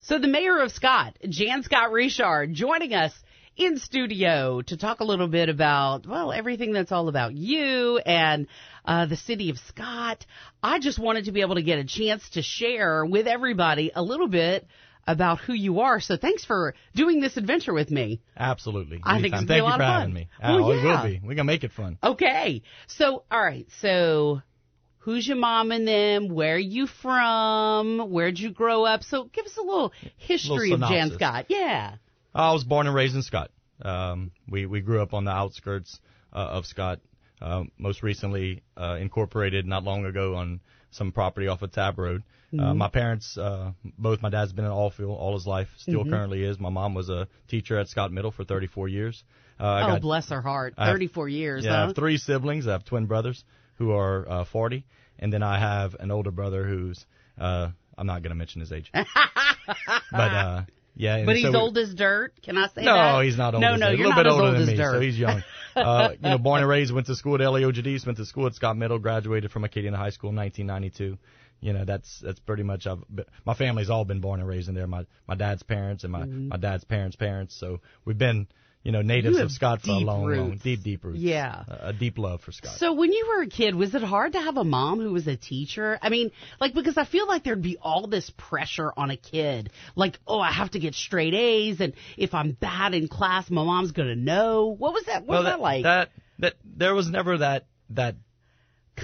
So the mayor of Scott, Jan Scott Richard, joining us in studio to talk a little bit about, well, everything that's all about you and the city of Scott. I just wanted to be able to get a chance to share with everybody a little bit about who you are. So thanks for doing this adventure with me. Absolutely. I think it's going to be a lot of fun. Thank you for having me. Well, It will be. We're going to make it fun. Okay. So, all right. So who's your mom and them? Where are you from? Where'd you grow up? So give us a little history of Jan Scott. Yeah. I was born and raised in Scott. We grew up on the outskirts of Scott. Most recently incorporated not long ago on some property off of Tab Road. My parents, both my dad's been in Allfield all his life, still currently is. My mom was a teacher at Scott Middle for 34 years. Bless her heart. 34 years, Yeah, huh? I have 3 siblings. I have twin brothers who are 40. And then I have an older brother who's, I'm not going to mention his age. But, yeah. But he's old as dirt. Can I say that? No, he's not old as dirt. No, He's you're a little bit not as older old than as me, dirt. so he's young. Born and raised, went to school at LEOGD, went to school at Scott Middle, graduated from Acadiana High School in 1992. That's pretty much, my family's all been born and raised in there. My dad's parents and my dad's parents. So we've been, natives of Scott for a long, deep roots. Yeah. A deep love for Scott. So when you were a kid, was it hard to have a mom who was a teacher? I mean, because I feel like there'd be all this pressure on a kid. Like, oh, I have to get straight A's, and if I'm bad in class, my mom's going to know. What was that? What was that like? That there was never that kind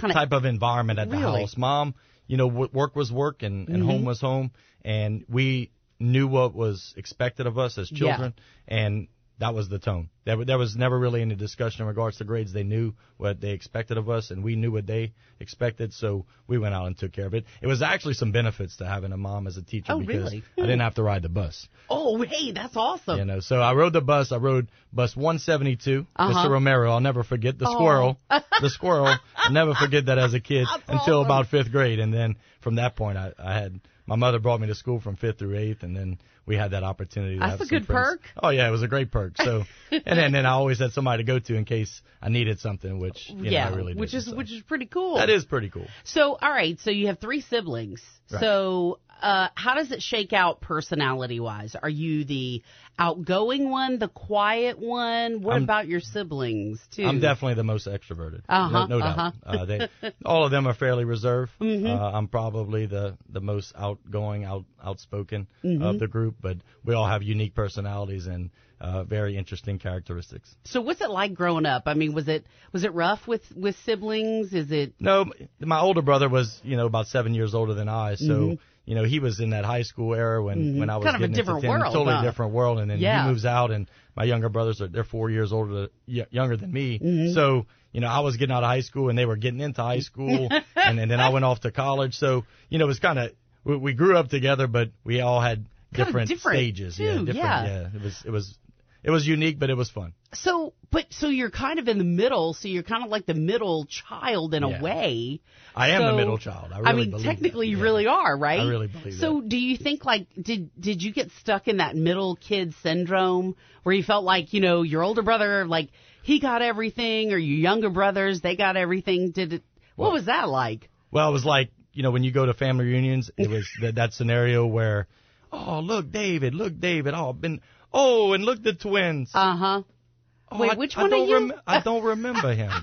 of type of environment at the house. Mom, work was work and home was home, and we knew what was expected of us as children, and that was the tone. There was never really any discussion in regards to grades. They knew what they expected of us, and we knew what they expected, so we went out and took care of it. It was actually some benefits to having a mom as a teacher because I didn't have to ride the bus. Oh, hey, that's awesome. So I rode the bus. I rode bus 172, Mr. Romero. I'll never forget the squirrel. The squirrel. I'll never forget that as a kid until about 5th grade, and then from that point I had my mother brought me to school from 5th through 8th, and then we had that opportunity to have some friends. That's a good perk. Oh, yeah, it was a great perk. So, and then I always had somebody to go to in case I needed something, which, I really did. Which is pretty cool. That is pretty cool. So, all right, so you have 3 siblings. Right. So, how does it shake out personality-wise? Are you the outgoing one, the quiet one? What about your siblings, too? I'm definitely the most extroverted. No doubt. All of them are fairly reserved. I'm probably the most outgoing, outspoken of the group, but we all have unique personalities and very interesting characteristics. So what's it like growing up? I mean, was it rough with siblings? Is it? No, my older brother was, about 7 years older than I, so he was in that high school era when I was kind of getting a different into 10, world, totally different world, and then he moves out, and my younger brothers they're 4 years younger than me, so I was getting out of high school and they were getting into high school, and then I went off to college, so it was kind of we grew up together, but we all had different stages. Too, It was unique, but it was fun. So you're kind of in the middle. So you're kind of like the middle child in a way. I am the middle child. I mean, technically you really are, right? I really believe that. So do you think did you get stuck in that middle kid syndrome where you felt like, your older brother, he got everything, or your younger brothers, they got everything? What was that like? Well, it was like, when you go to family reunions, it was that scenario where, oh, look, David, oh, and look, the twins. Uh-huh. Wait, which one are you? I don't remember him.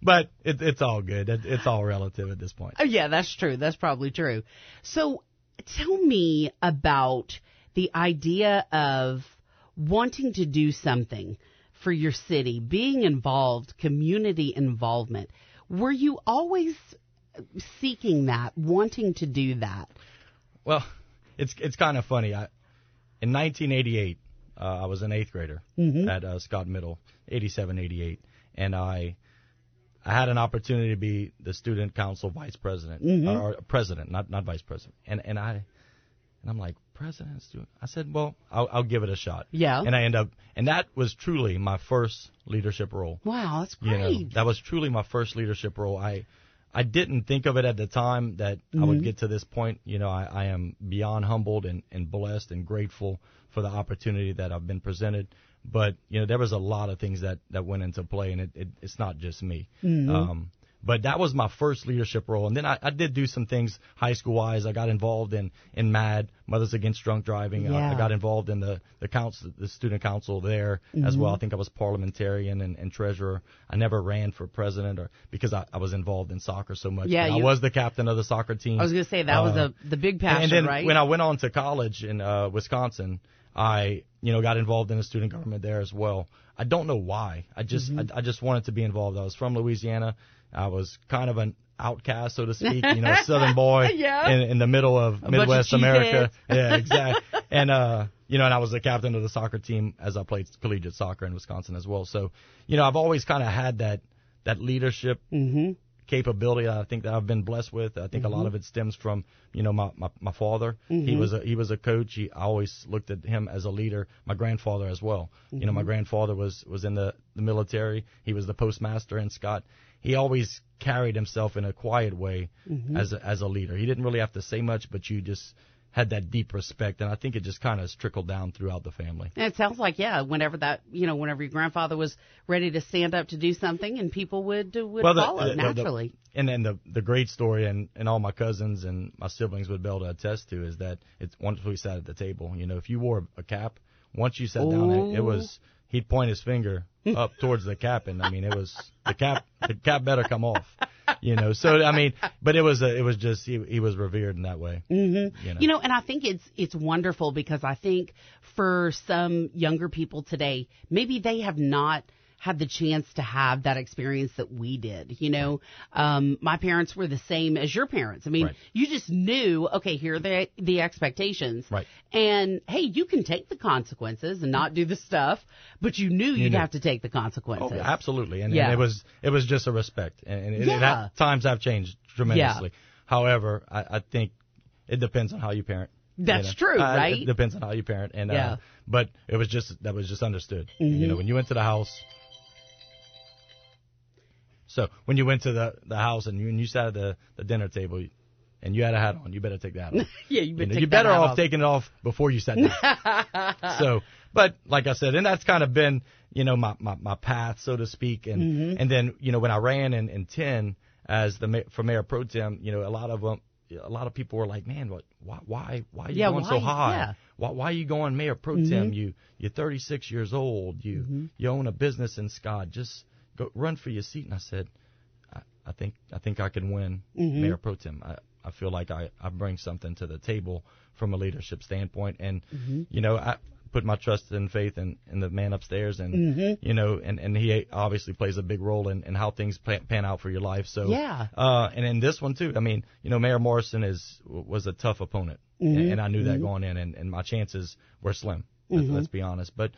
But it's all good. It's all relative at this point. Oh, yeah, that's true. That's probably true. So tell me about the idea of wanting to do something for your city, being involved, community involvement. Were you always seeking that, wanting to do that? Well, it's kind of funny. In 1988, I was an 8th grader at Scott Middle, 87, 88, and I had an opportunity to be the student council vice president, or president, not vice president, and I'm like, president, student. I said, well, I'll give it a shot. Yeah. And that was truly my first leadership role. Wow, that's great. That was truly my first leadership role. I didn't think of it at the time that I would get to this point. I am beyond humbled and blessed and grateful for the opportunity that I've been presented. But, there was a lot of things that went into play, and it's not just me. But that was my first leadership role. And then I did do some things high school-wise. I got involved in MAD, Mothers Against Drunk Driving. Yeah. I got involved in the student council there as well. I think I was parliamentarian and treasurer. I never ran for president because I was involved in soccer so much. Yeah, I was the captain of the soccer team. I was going to say that was the big passion, and then right? when I went on to college in Wisconsin, I got involved in the student government there as well. I don't know why. I just wanted to be involved. I was from Louisiana. I was kind of an outcast, so to speak, Southern boy yeah. in the middle of Midwest America. Yeah, exactly. And and I was the captain of the soccer team as I played collegiate soccer in Wisconsin as well. So, I've always kind of had that leadership capability I think that I've been blessed with. I think a lot of it stems from, my father. He was a coach. I always looked at him as a leader. My grandfather as well. My grandfather was in the military. He was the postmaster in Scott. He always carried himself in a quiet way as a leader. He didn't really have to say much, but you just had that deep respect, and I think it just kind of trickled down throughout the family. And it sounds like, whenever whenever your grandfather was ready to stand up to do something, and people would follow naturally. And then the great story, and all my cousins and my siblings would be able to attest to, is that it's once we sat at the table, if you wore a cap, once you sat down, it was he'd point his finger up towards the cap, and it was the cap better come off. So but it was just he was revered in that way. And I think it's wonderful because I think for some younger people today, maybe they have not had the chance to have that experience that we did. My parents were the same as your parents. Right. You just knew, okay, here are the expectations. Right. And, hey, you can take the consequences and not do the stuff, but you knew you'd have to take the consequences. Oh, absolutely. And it was just a respect. Times have changed tremendously. Yeah. However, I think it depends on how you parent. That's true, right? It depends on how you parent. And but that was just understood. When you went to the house. So when you went to the house and you sat at the dinner table and you had a hat on, you better take that off. Yeah, you're better off taking it off before you sat down. So, but like I said, and that's kind of been, my path, so to speak. And then, when I ran in 10 for mayor pro tem, a lot of people were like, man, why are you going so high? Yeah. Why are you going mayor pro tem? You're 36 years old. You own a business in Scott. Just go run for your seat. And I said, I think I can win mayor pro tem. I feel like I bring something to the table from a leadership standpoint. And, I put my trust and faith in the man upstairs. And, and he obviously plays a big role in how things pan out for your life. So, and in this one, too, Mayor Morrison was a tough opponent. And I knew that going in. And my chances were slim. Let's be honest. But,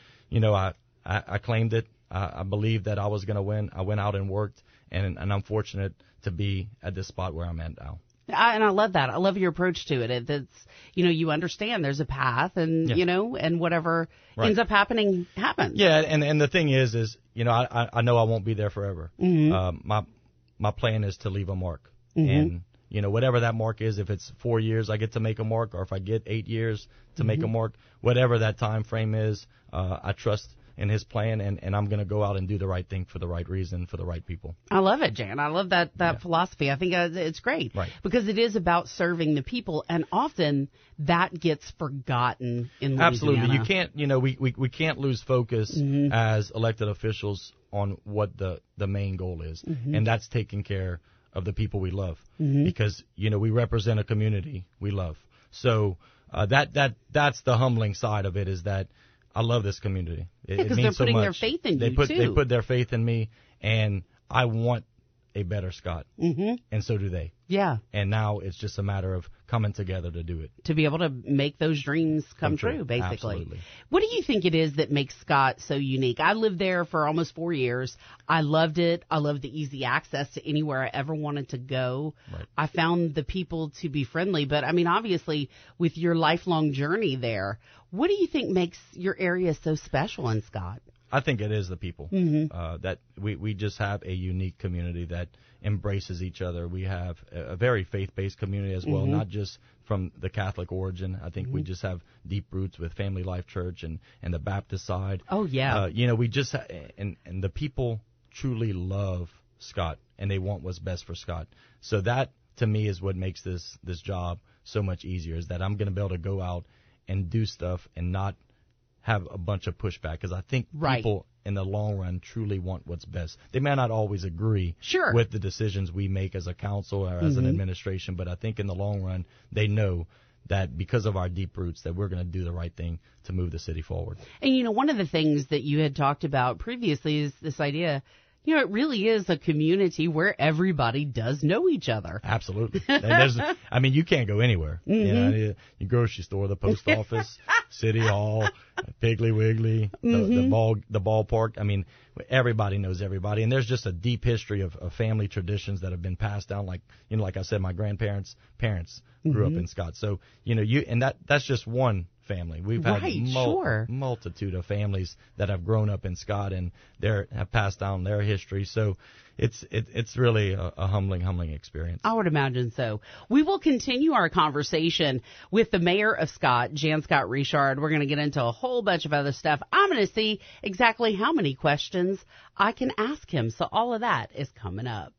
I claimed it. I believed that I was going to win. I went out and worked, and I'm fortunate to be at this spot where I'm at now. And I love that. I love your approach to it. It's, you understand there's a path, and and whatever ends up happening happens. Yeah, and the thing is, I know I won't be there forever. My plan is to leave a mark, and whatever that mark is, if it's 4 years, I get to make a mark, or if I get 8 years to make a mark, whatever that time frame is, I trust in his plan, and I'm going to go out and do the right thing for the right reason, for the right people. I love it, Jan. I love that philosophy. I think it's great. Right. Because it is about serving the people, and often that gets forgotten in Louisiana. Absolutely. You can't, we can't lose focus as elected officials on what the main goal is, and that's taking care of the people we love, because, we represent a community we love. So that's the humbling side of it, is that I love this community. Because they're putting their faith in you, too. They put their faith in me, and I want a better Scott, and so do they. Yeah. And now it's just a matter of coming together to do it. To be able to make those dreams come true, basically. Absolutely. What do you think it is that makes Scott so unique? I lived there for almost 4 years. I loved it. I loved the easy access to anywhere I ever wanted to go. Right. I found the people to be friendly. But, obviously, with your lifelong journey there, what do you think makes your area so special in Scott? I think it is the people. That we just have a unique community that embraces each other. We have a very faith-based community as well, not just from the Catholic origin. I think we just have deep roots with Family Life Church and the Baptist side. Oh, yeah. We just and the people truly love Scott. and they want what's best for Scott. So that, to me, is what makes this job so much easier, is that I'm going to be able to go out and do stuff and not have a bunch of pushback, because I think people in the long run truly want what's best. They may not always agree with the decisions we make as a council or as an administration, but I think in the long run they know that because of our deep roots that we're going to do the right thing to move the city forward. And, one of the things that you had talked about previously is this idea, it really is a community where everybody does know each other. Absolutely. And you can't go anywhere. Your grocery store, the post office, City Hall, Piggly Wiggly, the ballpark. I mean, everybody knows everybody. And there's just a deep history of family traditions that have been passed down. Like I said, my grandparents' parents grew up in Scott. So, that's just one family. We've had multitude of families that have grown up in Scott and have passed down their history. So it's really a humbling experience. I would imagine so. We will continue our conversation with the mayor of Scott, Jan Scott Richard. We're going to get into a whole bunch of other stuff. I'm going to see exactly how many questions I can ask him. So all of that is coming up.